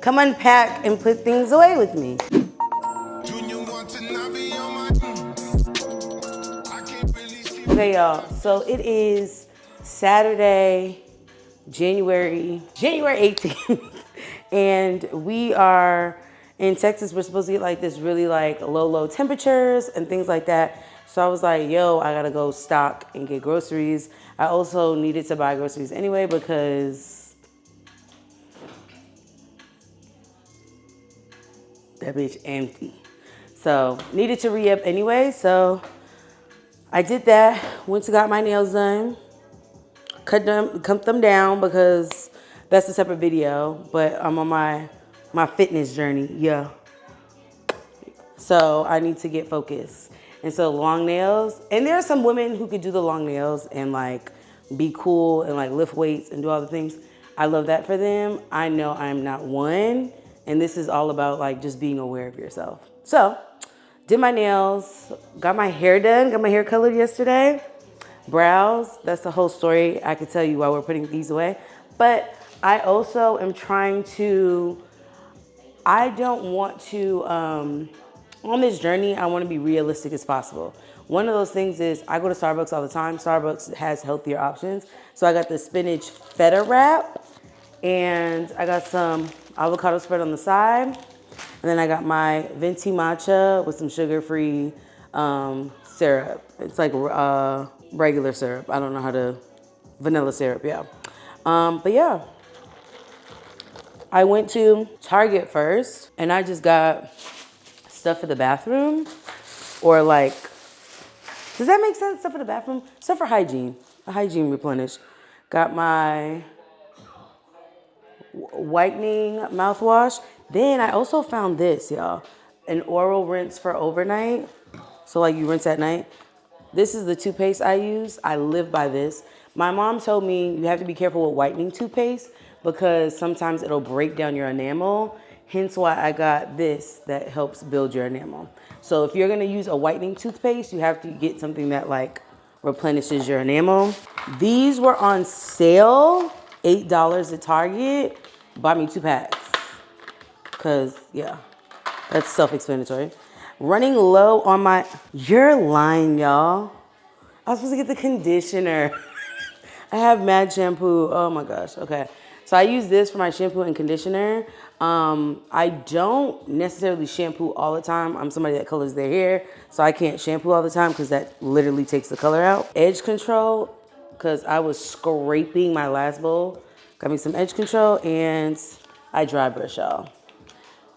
Come unpack and put things away with me. Okay, y'all, so it is Saturday, January 18th, and we are in Texas. We're supposed to get like this really like low temperatures and things like that. So I was like, yo, I gotta go stock and get groceries. I also needed to buy groceries anyway because that bitch empty. So needed to re-up anyway. So I did that, went to got my nails done, cut them down because that's a separate video, but I'm on my fitness journey, yeah. So I need to get focused. And so long nails, and there are some women who could do the long nails and like be cool and like lift weights and do all the things. I love that for them. I know I'm not one, and this is all about like just being aware of yourself. So did my nails, got my hair done, got my hair colored yesterday. Brows, that's the whole story I could tell you while we're putting these away. But I also am trying to, I don't want to, on this journey, I want to be realistic as possible. One of those things is I go to Starbucks all the time. Starbucks has healthier options. So I got the spinach feta wrap and I got some avocado spread on the side. And then I got my venti matcha with some sugar-free syrup. It's like regular syrup. I don't know how to, vanilla syrup, yeah. But yeah, I went to Target first and I just got stuff for the bathroom or like, does that make sense? Stuff for the bathroom? Stuff for hygiene, a hygiene replenish. Got my whitening mouthwash. Then I also found this, y'all, an oral rinse for overnight. So like you rinse at night. This is the toothpaste I use. I live by this. My mom told me you have to be careful with whitening toothpaste because sometimes it'll break down your enamel. Hence why I got this that helps build your enamel. So if you're gonna use a whitening toothpaste, you have to get something that like replenishes your enamel. These were on sale, $8 at Target. Bought me 2 packs. Cause yeah, that's self-explanatory. Running low on my, you're lying, y'all. I was supposed to get the conditioner. I have mad shampoo. Oh my gosh, okay. So I use this for my shampoo and conditioner. I don't necessarily shampoo all the time. I'm somebody that colors their hair, so I can't shampoo all the time because that literally takes the color out. Edge control, because I was scraping my last bowl. Got me some edge control and I dry brush, y'all.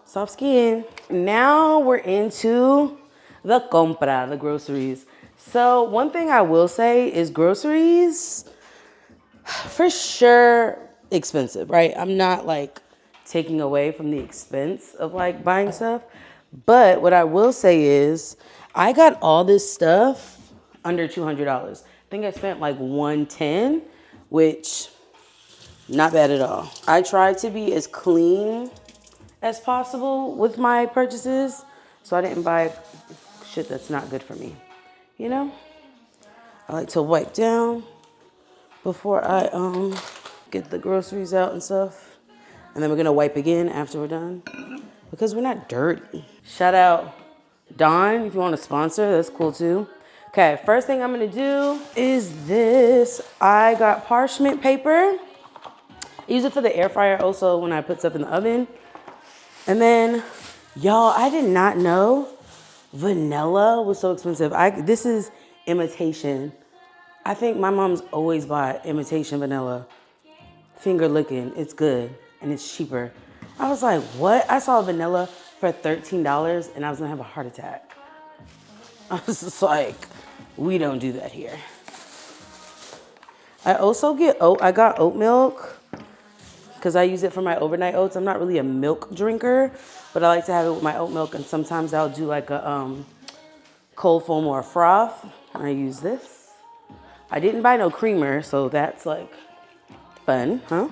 Soft skin. Now we're into the compra, the groceries. So one thing I will say is groceries, for sure, expensive, right? I'm not like taking away from the expense of like buying stuff. But what I will say is I got all this stuff under $200. I think I spent like $110, which not bad at all. I tried to be as clean as possible with my purchases, so I didn't buy shit that's not good for me, you know? I like to wipe down before I get the groceries out and stuff. And then we're gonna wipe again after we're done because we're not dirty. Shout out Dawn, if you want to sponsor, that's cool too. Okay, first thing I'm gonna do is this. I got parchment paper. I use it for the air fryer also when I put stuff in the oven. And then, y'all, I did not know vanilla was so expensive. This is imitation. I think my mom's always bought imitation vanilla. Finger licking, it's good and it's cheaper. I was like, what? I saw vanilla for $13 and I was gonna have a heart attack. I was just like, we don't do that here. I also I got oat milk because I use it for my overnight oats. I'm not really a milk drinker, but I like to have it with my oat milk, and sometimes I'll do like a cold foam or a froth. I use this. I didn't buy no creamer, so that's like fun, huh?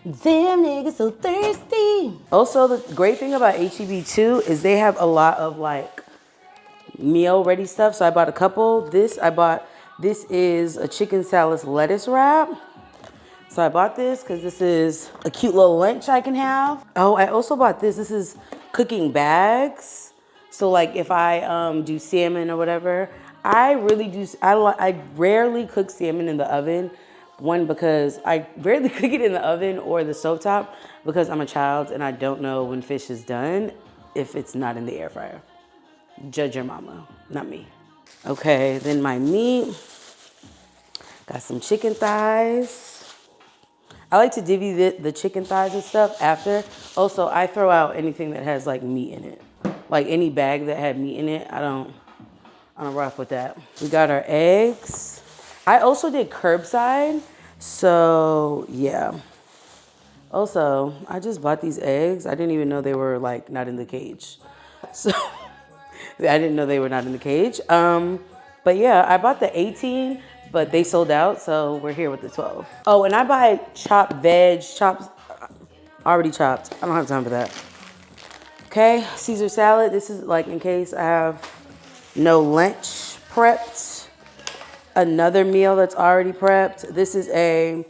Damn niggas so thirsty. Also, the great thing about HEB too is they have a lot of like meal ready stuff. So I bought a couple. This is a chicken salad lettuce wrap. So I bought this because this is a cute little lunch I can have. Oh, I also bought this. This is cooking bags. So like if I do salmon or whatever, I rarely cook salmon in the oven. One, because I rarely cook it in the oven or the stovetop because I'm a child and I don't know when fish is done if it's not in the air fryer. Judge your mama, not me. Okay, then my meat. Got some chicken thighs. I like to divvy the chicken thighs and stuff after. Also, I throw out anything that has like meat in it. Like any bag that had meat in it, I don't rock with that. We got our eggs. I also did curbside, so yeah. Also, I just bought these eggs. I didn't even know they were like not in the cage. So I didn't know they were not in the cage. But yeah, I bought the 18, but they sold out, so we're here with the 12. Oh, and I buy chopped veg, already chopped. I don't have time for that. Okay, Caesar salad. This is like in case I have no lunch prepped. Another meal that's already prepped. This is a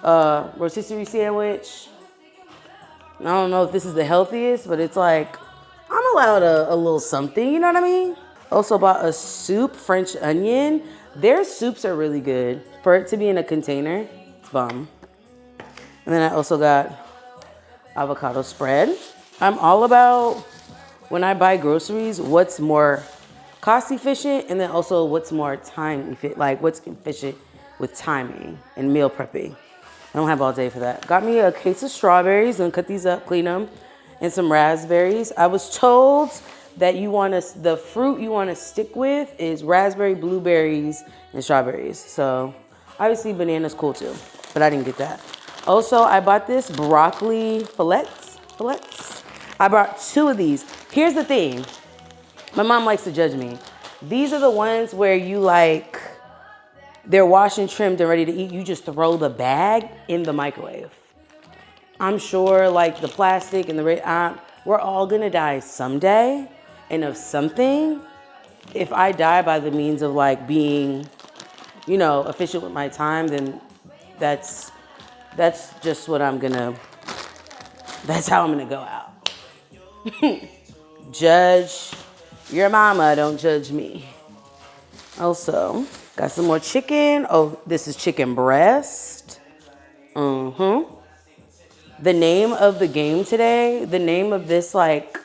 rotisserie sandwich. I don't know if this is the healthiest, but it's like, I'm allowed a little something, you know what I mean? Also bought a soup, French onion. Their soups are really good. For it to be in a container, it's bomb. And then I also got avocado spread. I'm all about, when I buy groceries, what's more cost efficient and then also what's more time efficient, like what's efficient with timing and meal prepping. I don't have all day for that. Got me a case of strawberries. Gonna cut these up, clean them, and some raspberries. I was told that the fruit you want to stick with is raspberry, blueberries, and strawberries. So obviously banana's cool too, but I didn't get that. Also, I bought this broccoli fillets. I bought 2 of these. Here's the thing. My mom likes to judge me. These are the ones where you like, they're washed and trimmed and ready to eat. You just throw the bag in the microwave. I'm sure like the plastic and we're all gonna die someday. And of something, if I die by the means of like being, you know, efficient with my time, then that's just what that's how I'm gonna go out. Judge your mama, don't judge me. Also, got some more chicken. Oh, this is chicken breast. The name of the game today, the name of this like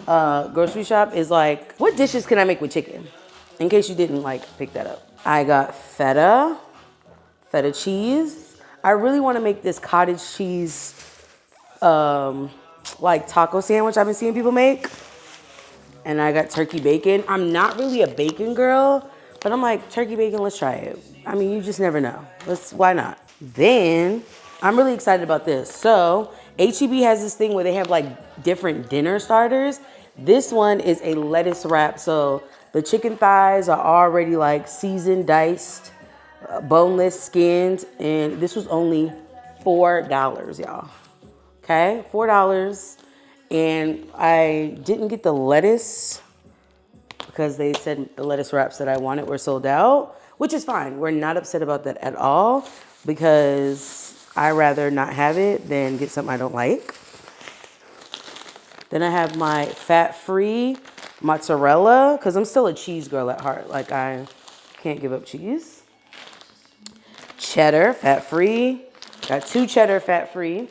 grocery shop is like, what dishes can I make with chicken? In case you didn't like pick that up. I got feta cheese. I really want to make this cottage cheese like taco sandwich I've been seeing people make. And I got turkey bacon. I'm not really a bacon girl, but I'm like, turkey bacon, let's try it. I mean, you just never know. Why not? Then I'm really excited about this. So HEB has this thing where they have like different dinner starters. This one is a lettuce wrap. So the chicken thighs are already like seasoned, diced, boneless, skinned. And this was only $4, y'all. Okay, $4. And I didn't get the lettuce because they said the lettuce wraps that I wanted were sold out, which is fine. We're not upset about that at all because I rather not have it than get something I don't like. Then I have my fat-free mozzarella because I'm still a cheese girl at heart. Like I can't give up cheese. Cheddar, fat-free. Got 2 cheddar fat-free.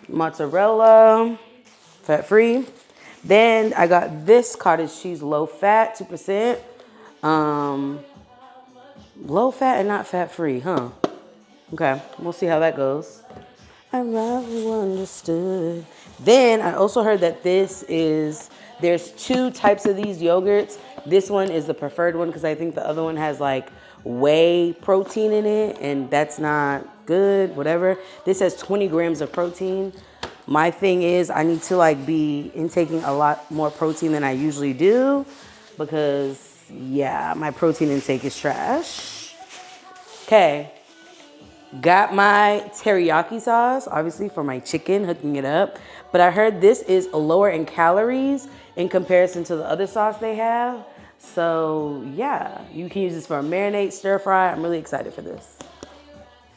Mozzarella, fat-free. Then I got this cottage cheese low fat, 2%. Low fat and not fat-free, huh? Okay, we'll see how that goes. I never understood. Then I also heard that there's 2 types of these yogurts. This one is the preferred one because I think the other one has like whey protein in it and that's not good, whatever. This has 20 grams of protein. My thing is I need to like be intaking a lot more protein than I usually do because yeah, my protein intake is trash. Okay, got my teriyaki sauce, obviously for my chicken, hooking it up. But I heard this is lower in calories in comparison to the other sauce they have. So yeah, you can use this for a marinade, stir fry. I'm really excited for this.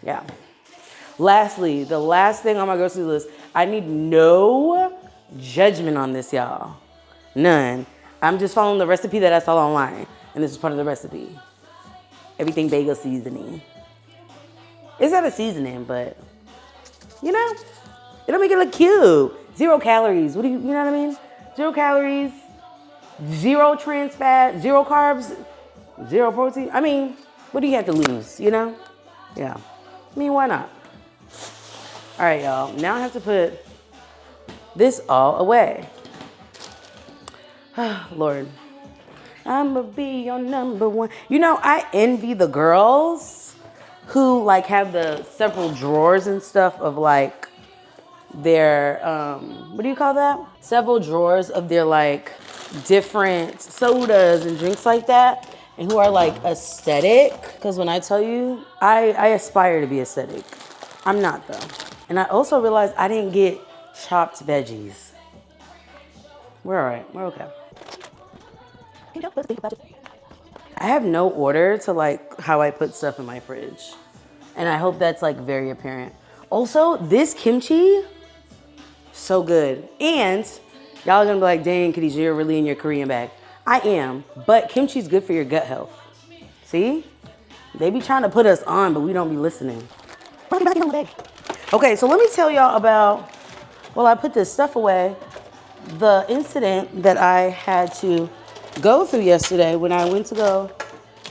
Yeah. Lastly, the last thing on my grocery list, I need no judgment on this, y'all. None. I'm just following the recipe that I saw online, and this is part of the recipe. Everything bagel seasoning. It's not a seasoning, but you know, it'll make it look cute. 0 calories. You know what I mean? 0 calories, 0 trans fat, 0 carbs, 0 protein. I mean, what do you have to lose, you know? Yeah. I mean, why not? All right, y'all. Now I have to put this all away. Lord. I'ma be your number one. You know, I envy the girls who like have the several drawers and stuff of like their, what do you call that? Several drawers of their like different sodas and drinks like that, and who are like aesthetic. Because when I tell you, I aspire to be aesthetic. I'm not though. And I also realized I didn't get chopped veggies. We're all right. We're okay. I have no order to like how I put stuff in my fridge. And I hope that's like very apparent. Also, this kimchi, so good. And y'all are gonna be like, dang, Khadijah, you're really in your Korean bag. I am, but kimchi's good for your gut health. See? They be trying to put us on, but we don't be listening. Okay, so let me tell y'all about, while I put this stuff away, the incident that I had to go through yesterday when I went to go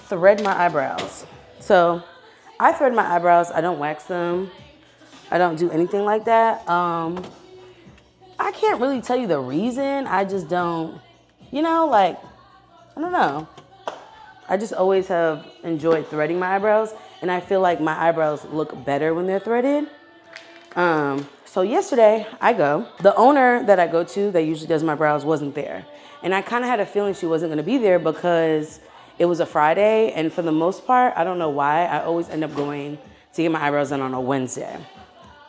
thread my eyebrows. So I thread my eyebrows. I don't wax them. I don't do anything like that. I can't really tell you the reason. I just don't, you know, like, I don't know. I just always have enjoyed threading my eyebrows, and I feel like my eyebrows look better when they're threaded. So yesterday I go. The owner that I go to that usually does my brows wasn't there. And I kind of had a feeling she wasn't going to be there because it was a Friday. And for the most part, I don't know why, I always end up going to get my eyebrows done on a Wednesday.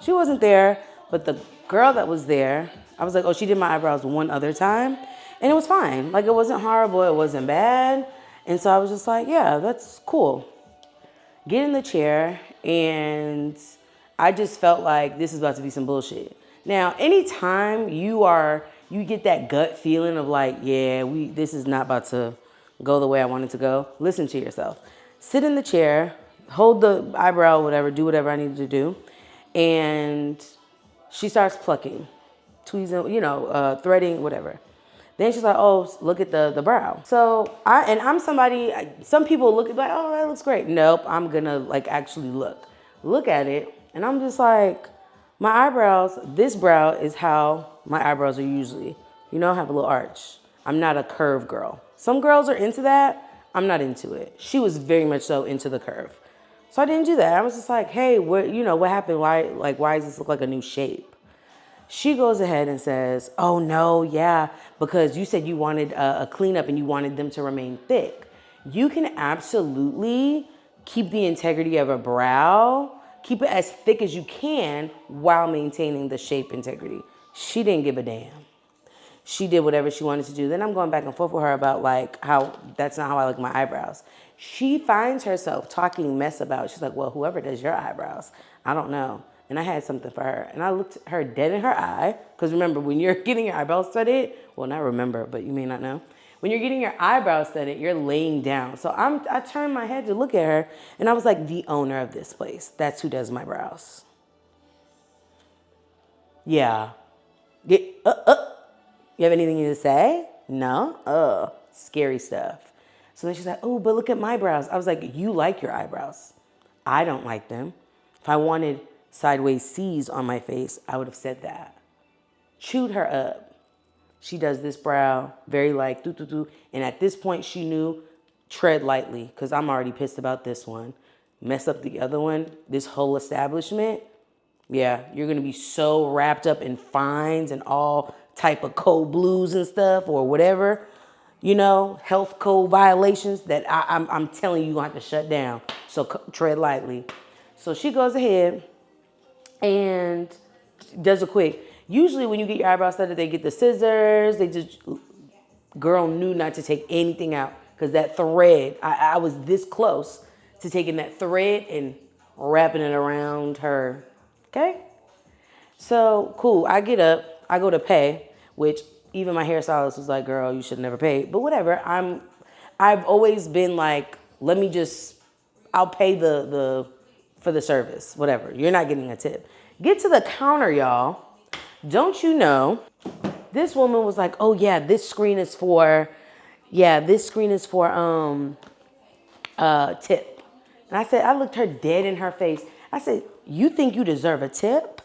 She wasn't there, but the girl that was there, I was like, oh, she did my eyebrows one other time. And it was fine. Like, it wasn't horrible. It wasn't bad. And so I was just like, yeah, that's cool. Get in the chair, and I just felt like this is about to be some bullshit. Now, anytime you get that gut feeling of like, yeah, this is not about to go the way I want it to go, listen to yourself. Sit in the chair, hold the eyebrow, whatever, do whatever I needed to do. And she starts plucking, tweezing, threading, whatever. Then she's like, oh, look at the brow. So I'm somebody, some people look at like, oh, that looks great. Nope, I'm gonna like actually look at it. And I'm just like, my eyebrows, this brow is how my eyebrows are usually. You know, I have a little arch. I'm not a curve girl. Some girls are into that. I'm not into it. She was very much so into the curve. So I didn't do that. I was just like, hey, what happened? Why does this look like a new shape? She goes ahead and says, oh no, yeah, because you said you wanted a cleanup and you wanted them to remain thick. You can absolutely keep the integrity of a brow, keep it as thick as you can while maintaining the shape integrity. She didn't give a damn. She did whatever she wanted to do. Then I'm going back and forth with her about like how that's not how I like my eyebrows. She finds herself talking mess about, she's like, well, whoever does your eyebrows, I don't know. And I had something for her. And I looked her dead in her eye. Because remember, when you're getting your eyebrows threaded, well, not remember, but you may not know. When you're getting your eyebrows threaded, you're laying down. So I turned my head to look at her. And I was like, the owner of this place. That's who does my brows. Yeah. You have anything to say? No? Scary stuff. So then she's like, oh, but look at my brows. I was like, you like your eyebrows. I don't like them. If I wanted sideways C's on my face, I would have said that. Chewed her up. She does this brow, very like, doo. And at this point, she knew, tread lightly, because I'm already pissed about this one. Mess up the other one, this whole establishment. Yeah, you're going to be so wrapped up in fines and all type of code blues and stuff or whatever, health code violations that I'm telling you, you're going to have to shut down. So tread lightly. So she goes ahead and does a quick. Usually when you get your eyebrows threaded, they get the scissors. Girl knew not to take anything out because that thread, I was this close to taking that thread and wrapping it around her. Okay? So, cool. I get up. I go to pay, which even my hairstylist was like, girl, you should never pay. But whatever. I've always been like, let me just, I'll pay for the service. Whatever. You're not getting a tip. Get to the counter, y'all. Don't you know, this woman was like, oh yeah, this screen is for tip. And I said, I looked her dead in her face. I said, you think you deserve a tip?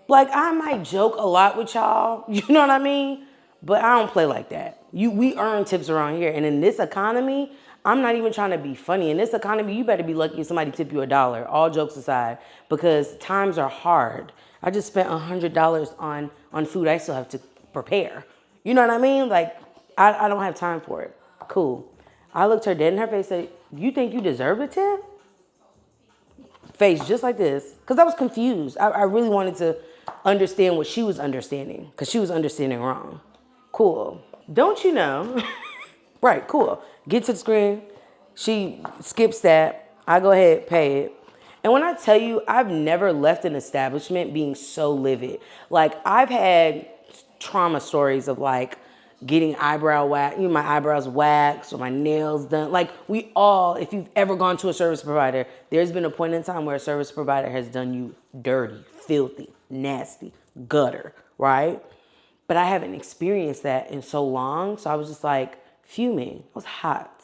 Like, I might joke a lot with y'all, you know what I mean? But I don't play like that. We earn tips around here. And in this economy, I'm not even trying to be funny. In this economy, you better be lucky if somebody tip you $1, all jokes aside, because times are hard. I just spent $100 on food I still have to prepare. You know what I mean? Like, I don't have time for it. Cool. I looked her dead in her face and said, you think you deserve a tip? Face just like this. Because I was confused. I really wanted to understand what she was understanding, because she was understanding wrong. Cool. Don't you know? Right, cool. Get to the screen. She skips that. I go ahead, pay it. And when I tell you, I've never left an establishment being so livid. Like, I've had trauma stories of like getting eyebrow wax, my eyebrows waxed or my nails done. Like, we all, if you've ever gone to a service provider, there's been a point in time where a service provider has done you dirty, filthy, nasty, gutter, right? But I haven't experienced that in so long. So I was just like fuming. I was hot.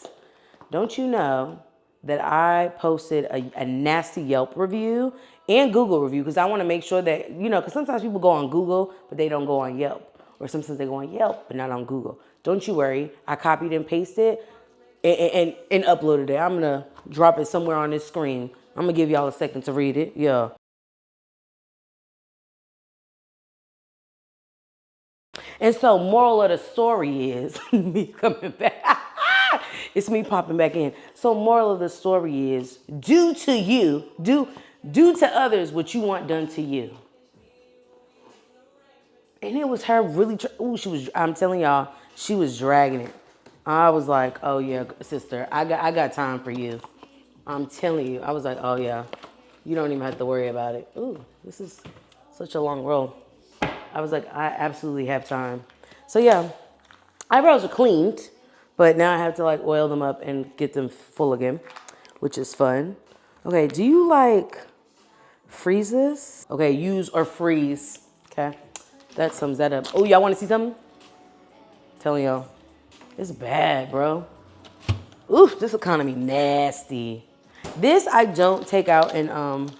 Don't you know that I posted a nasty Yelp review and Google review, because I want to make sure that, because sometimes people go on Google, but they don't go on Yelp. Or sometimes they go on Yelp, but not on Google. Don't you worry. I copied and pasted and uploaded it. I'm going to drop it somewhere on this screen. I'm going to give y'all a second to read it. Yeah. And so, moral of the story is me coming back. It's me popping back in. So, moral of the story is do to others what you want done to you. And it was her really, I'm telling y'all, she was dragging it. I was like, oh yeah, sister, I got time for you. I'm telling you. I was like, oh yeah, you don't even have to worry about it. Ooh, this is such a long roll. I was like, I absolutely have time. So yeah, eyebrows are cleaned, but now I have to like oil them up and get them full again, which is fun. Okay, do you like freeze this? Okay, use or freeze. Okay, that sums that up. Oh, y'all want to see something? Telling y'all, it's bad, bro. Oof, this economy nasty. This I don't take out and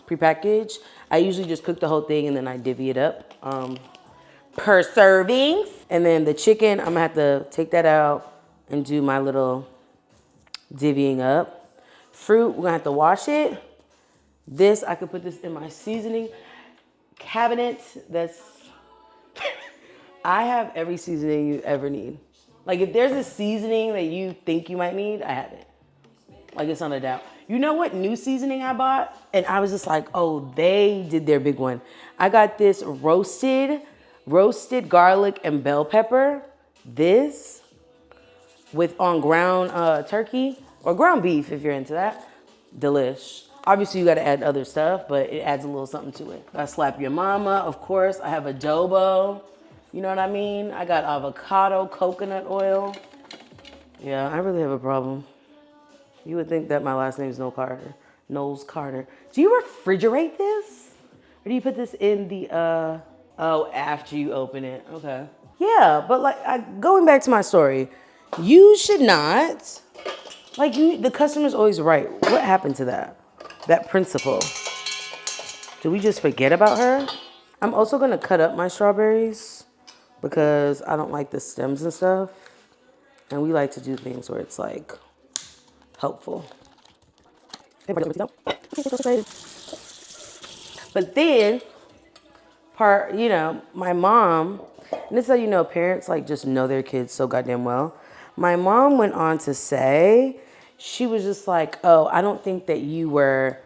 prepackage. I usually just cook the whole thing and then I divvy it up per servings. And then the chicken, I'm gonna have to take that out and do my little divvying up. Fruit, we're gonna have to wash it. This, I could put this in my seasoning cabinet. I have every seasoning you ever need. Like, if there's a seasoning that you think you might need, I have it. Like, it's not a doubt. You know what new seasoning I bought? And I was just like, oh, they did their big one. I got this roasted garlic and bell pepper. This on ground turkey or ground beef if you're into that. Delish. Obviously, you got to add other stuff, but it adds a little something to it. I slap your mama, of course. I have adobo. You know what I mean? I got avocado, coconut oil. Yeah, I really have a problem. You would think that my last name is Knowles Carter. Do you refrigerate this? Or do you put this in the, after you open it? Okay. Yeah, but like, going back to my story, you should not, the customer's always right. What happened to that? That principle. Did we just forget about her? I'm also gonna cut up my strawberries because I don't like the stems and stuff. And we like to do things where it's like helpful. But then my mom, and this is how you know parents like just know their kids so goddamn well. My mom went on to say, she was just like, oh, I don't think you were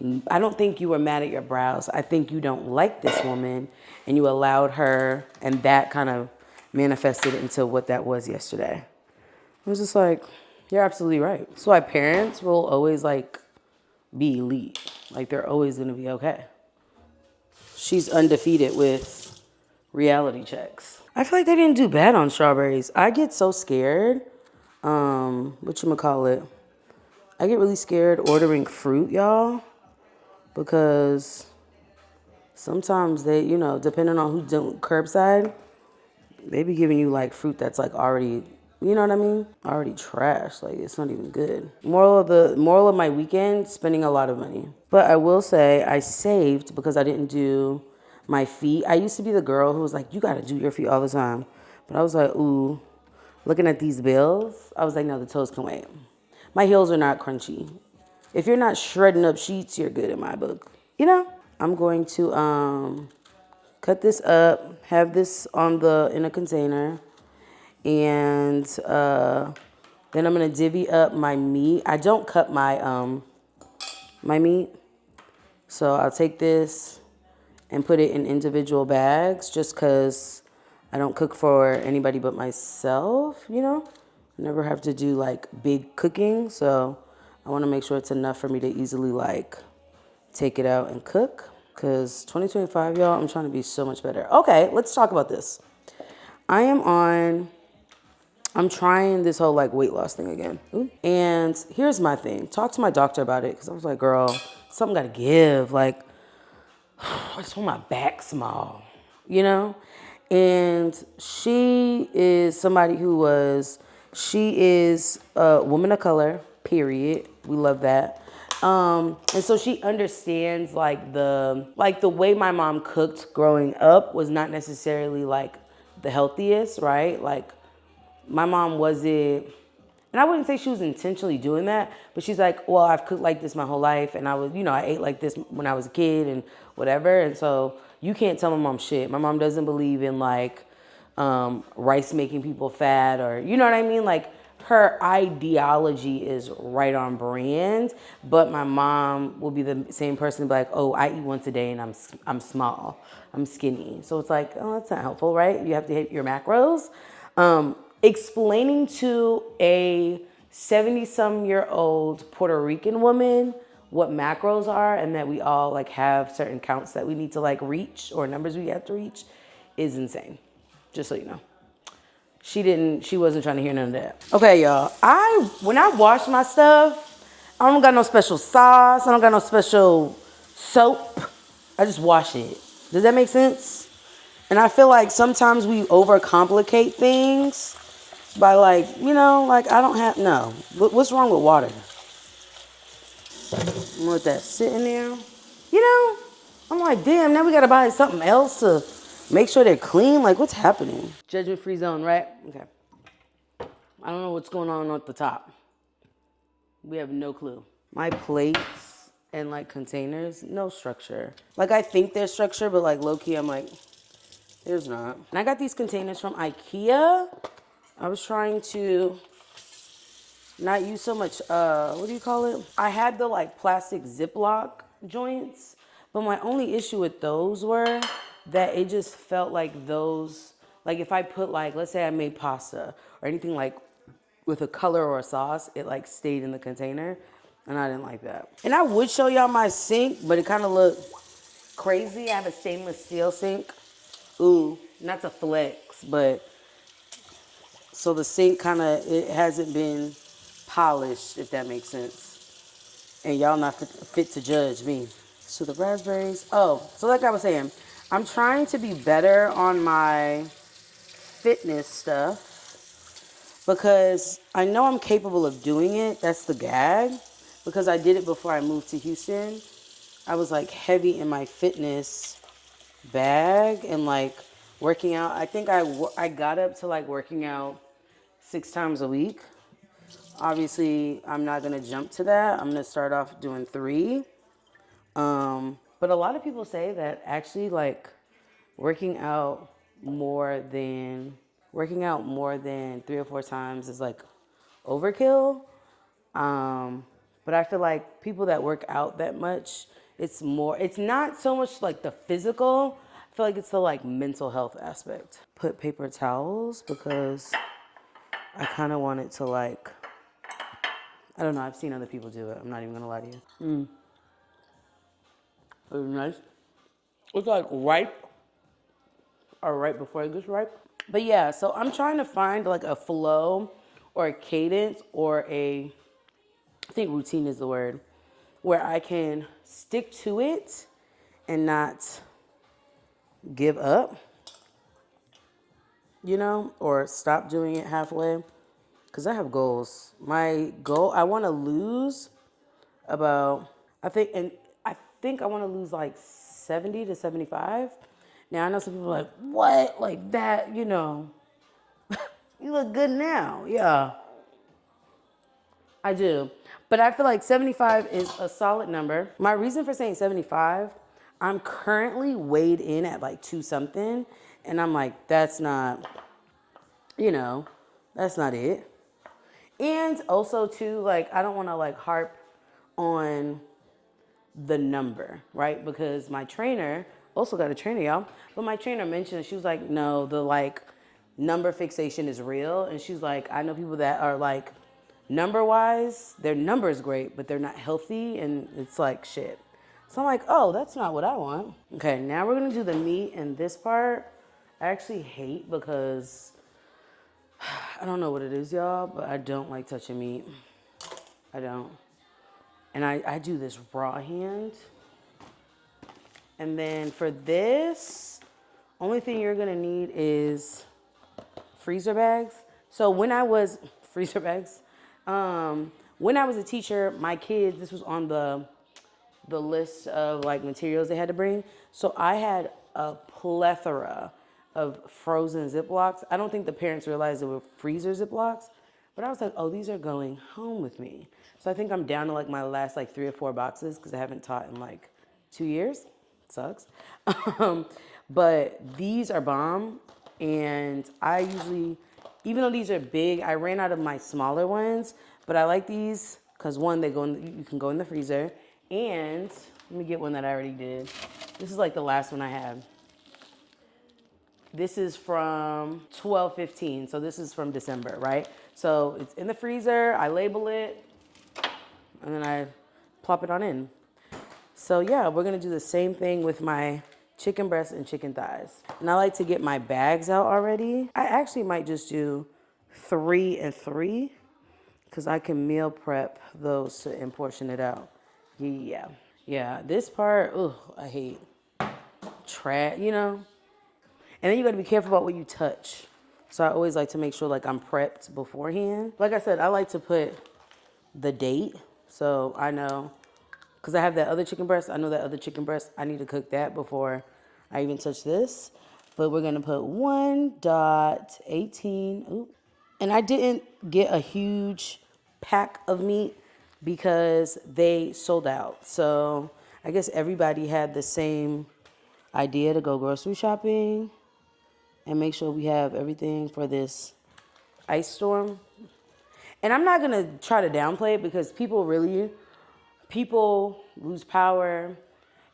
mad at your brows. I think you don't like this woman and you allowed her, and that kind of manifested into what that was yesterday. I was just like, You're absolutely right. So my parents will always like be elite. Like they're always gonna be okay. She's undefeated with reality checks. I feel like they didn't do bad on strawberries. I get so scared. Whatchamacallit? I get really scared ordering fruit, y'all, because sometimes they, depending on who's doing curbside, they be giving you like fruit that's like already, you know what I mean? Already trash. Like it's not even good. Moral of my weekend, spending a lot of money. But I will say I saved because I didn't do my feet. I used to be the girl who was like, you gotta do your feet all the time. But I was like, ooh, looking at these bills, I was like, no, the toes can wait. My heels are not crunchy. If you're not shredding up sheets, you're good in my book. I'm going to cut this up, have this in a container, and then I'm gonna divvy up my meat. I don't cut my meat, so I'll take this and put it in individual bags just because I don't cook for anybody but myself, I never have to do like big cooking, so I want to make sure it's enough for me to easily like take it out and cook. Because 2025, y'all, I'm trying to be so much better. Okay, let's talk about this. I'm trying this whole like weight loss thing again. Ooh. And here's my thing. Talk to my doctor about it because I was like, girl, something got to give. Like, I just want my back small, And she is somebody she is a woman of color, period. We love that. And so she understands like the way my mom cooked growing up was not necessarily like the healthiest, right? Like my mom wasn't, and I wouldn't say she was intentionally doing that, but she's like, well, I've cooked like this my whole life, and I ate like this when I was a kid and whatever, and so you can't tell my mom shit. My mom doesn't believe in like rice making people fat, or you know what I mean? Like her ideology is right on brand, but my mom will be the same person to be like, oh, I eat once a day and I'm small, I'm skinny. So it's like, oh, that's not helpful, right? You have to hit your macros. Explaining to a 70-some-year-old Puerto Rican woman what macros are and that we all like have certain counts that we need to like reach or numbers we have to reach is insane. Just so you know. She wasn't trying to hear none of that. Okay, y'all. When I wash my stuff, I don't got no special sauce. I don't got no special soap. I just wash it. Does that make sense? And I feel like sometimes we overcomplicate things by like, I don't have, no. What's wrong with water? I'm gonna let that sit in there. I'm like, damn, now we gotta buy something else to make sure they're clean. Like, what's happening? Judgment-free zone, right? Okay. I don't know what's going on at the top. We have no clue. My plates and like containers, no structure. Like I think there's structure, but like low-key, I'm like, there's not. And I got these containers from IKEA. I was trying to not use so much, what do you call it? I had the like plastic Ziploc joints, but my only issue with those were that it just felt like those, like if I put like, let's say I made pasta or anything like with a color or a sauce, it like stayed in the container and I didn't like that. And I would show y'all my sink, but it kind of looked crazy. I have a stainless steel sink. Ooh, not to flex, but so the sink it hasn't been polished, if that makes sense. And y'all not fit to judge me. So the raspberries, so like I was saying, I'm trying to be better on my fitness stuff because I know I'm capable of doing it. That's the gag. Because I did it before I moved to Houston. I was like heavy in my fitness bag and like working out. I think I got up to like working out 6 times a week. Obviously, I'm not going to jump to that. I'm going to start off doing 3. But a lot of people say that actually like working out more than 3 or 4 times is like overkill. But I feel like people that work out that much, it's not so much like the physical. I feel like it's the like mental health aspect. Put paper towels because I kind of want it to like I don't know. I've seen other people do it. I'm not even gonna lie to you. It was nice. It's like ripe or right before it gets ripe. But yeah, so I'm trying to find like a flow or a cadence or I think routine is the word, where I can stick to it and not give up, or stop doing it halfway. Because I have goals. My goal, I want to lose about, I think, and I think I want to lose like 70 to 75. Now, I know some people are like, what? Like that, you look good now. Yeah, I do. But I feel like 75 is a solid number. My reason for saying 75, I'm currently weighed in at like 2 something. And I'm like, that's not, that's not it. And also too, like, I don't want to like harp on the number, right? Because my trainer, also got a trainer, y'all, but my trainer mentioned, she was like, no, the like number fixation is real. And she's like, I know people that are like, number wise, their number is great, but they're not healthy, and it's like shit. So I'm like, oh, that's not what I want. Okay, now we're gonna do the meat, and this part I actually hate because I don't know what it is, y'all, but I don't like touching meat. I don't. And I do this raw hand. And then for this, only thing you're gonna need is freezer bags. So when I was, freezer bags, when I was a teacher, my kids, this was on the list of like materials they had to bring. So I had a plethora of frozen Ziplocs. I don't think the parents realized they were freezer Ziplocs, but I was like, oh, these are going home with me. So I think I'm down to like my last like 3 or 4 boxes because I haven't taught in like 2 years. Sucks. But these are bomb. And I usually, even though these are big, I ran out of my smaller ones, but I like these because one, they go in, you can go in the freezer. And let me get one that I already did. This is like the last one I have. This is from 12/15, so this is from December, right? So it's in the freezer, I label it, and then I plop it on in. So yeah, we're gonna do the same thing with my chicken breasts and chicken thighs. And I like to get my bags out already. I actually might just do 3 and 3 because I can meal prep those and portion it out. Yeah. Yeah, this part, I hate trash, And then you gotta be careful about what you touch. So I always like to make sure like I'm prepped beforehand. Like I said, I like to put the date so I know, because I have that other chicken breast. I know that other chicken breast, I need to cook that before I even touch this. But we're gonna put 1.18. Ooh. And I didn't get a huge pack of meat because they sold out. So I guess everybody had the same idea to go grocery shopping and make sure we have everything for this ice storm. And I'm not gonna try to downplay it because people lose power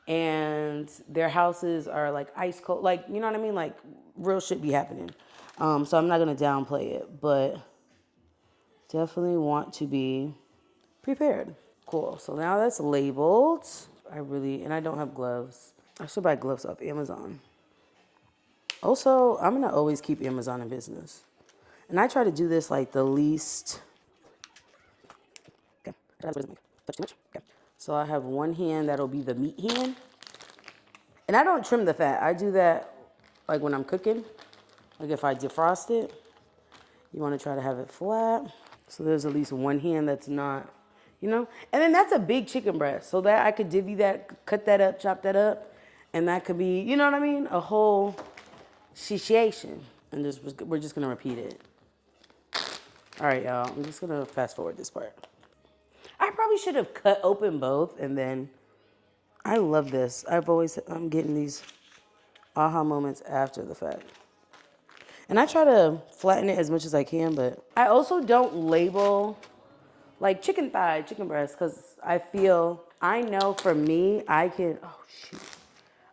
and their houses are like ice cold, like, you know what I mean? Like real shit be happening. So I'm not gonna downplay it, but definitely want to be prepared. Cool, so now that's labeled. And I don't have gloves. I should buy gloves off Amazon. Also, I'm gonna always keep Amazon in business. And I try to do this like the least. Okay, touch too much. Okay. So I have one hand that'll be the meat hand. And I don't trim the fat. I do that like when I'm cooking. Like if I defrost it, you wanna try to have it flat. So there's at least one hand that's not, And then that's a big chicken breast. So that I could divvy that, cut that up, chop that up. And that could be, you know what I mean? A whole situation. And we're just gonna repeat it. All right, y'all, I'm just gonna fast forward this part. I probably should have cut open both and then, I love this. I'm getting these aha moments after the fact. And I try to flatten it as much as I can, but I also don't label like chicken thigh, chicken breast, because I know for me, I can, oh shoot.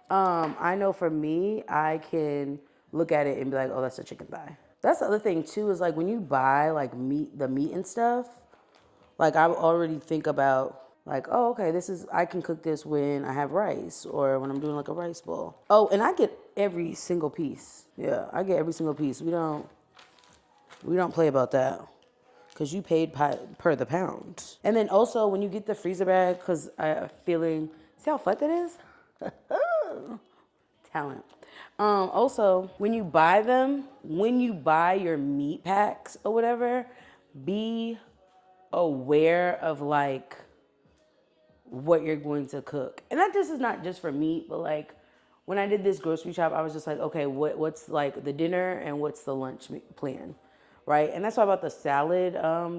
I know for me, I can look at it and be like, oh, that's a chicken thigh. That's the other thing too, is like when you buy like the meat and stuff, Like I already think about like, oh, okay, this is I can cook this when I have rice or when I'm doing like a rice bowl. Oh, and I get every single piece. Yeah, I get every single piece. We don't play about that because you paid per the pound. And then also when you get the freezer bag, because I'm feeling, see how flat that is? Talent. Also, when you buy them, when you buy your meat packs or whatever, be aware of like what you're going to cook. And that this is not just for meat, but like when I did this grocery shop, I was just like, okay, what's like the dinner and what's the lunch plan, right? And that's why I bought the salad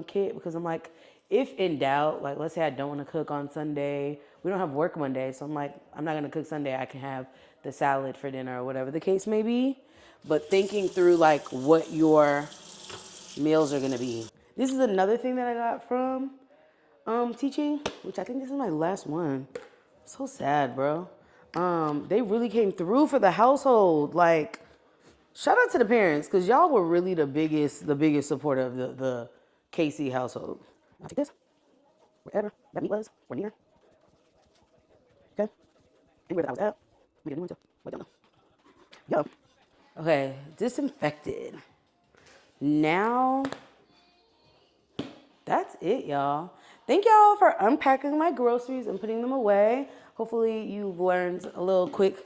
kit because I'm like, if in doubt, like let's say I don't want to cook on Sunday, we don't have work Monday, so I'm like, I'm not gonna cook Sunday. I can have the salad for dinner or whatever the case may be. But thinking through like what your meals are gonna be. This is another thing that I got from teaching, which I think this is my last one. So sad, bro. They really came through for the household. Like, shout out to the parents, because y'all were really the biggest supporter of the KC household. I'll take this. Wherever that meat was, or near. Okay? Anywhere that I was at. We didn't want to. Wait, don't know. Yo. Okay, disinfected. Now that's it, y'all. Thank y'all for unpacking my groceries and putting them away. Hopefully you've learned a little quick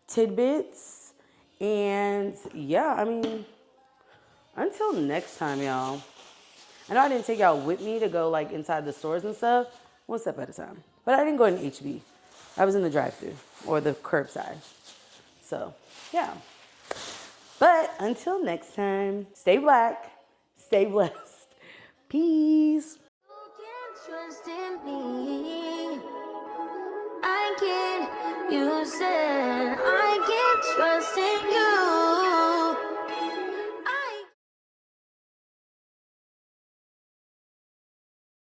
tidbits. And yeah, I mean, until next time, y'all. I know I didn't take y'all with me to go like inside the stores and stuff, one step at a time. But I didn't go in HB. I was in the drive-thru or the curbside. So yeah. But until next time, stay black, stay blessed. Peace. You can trust in me. I can. You said I can trust in you.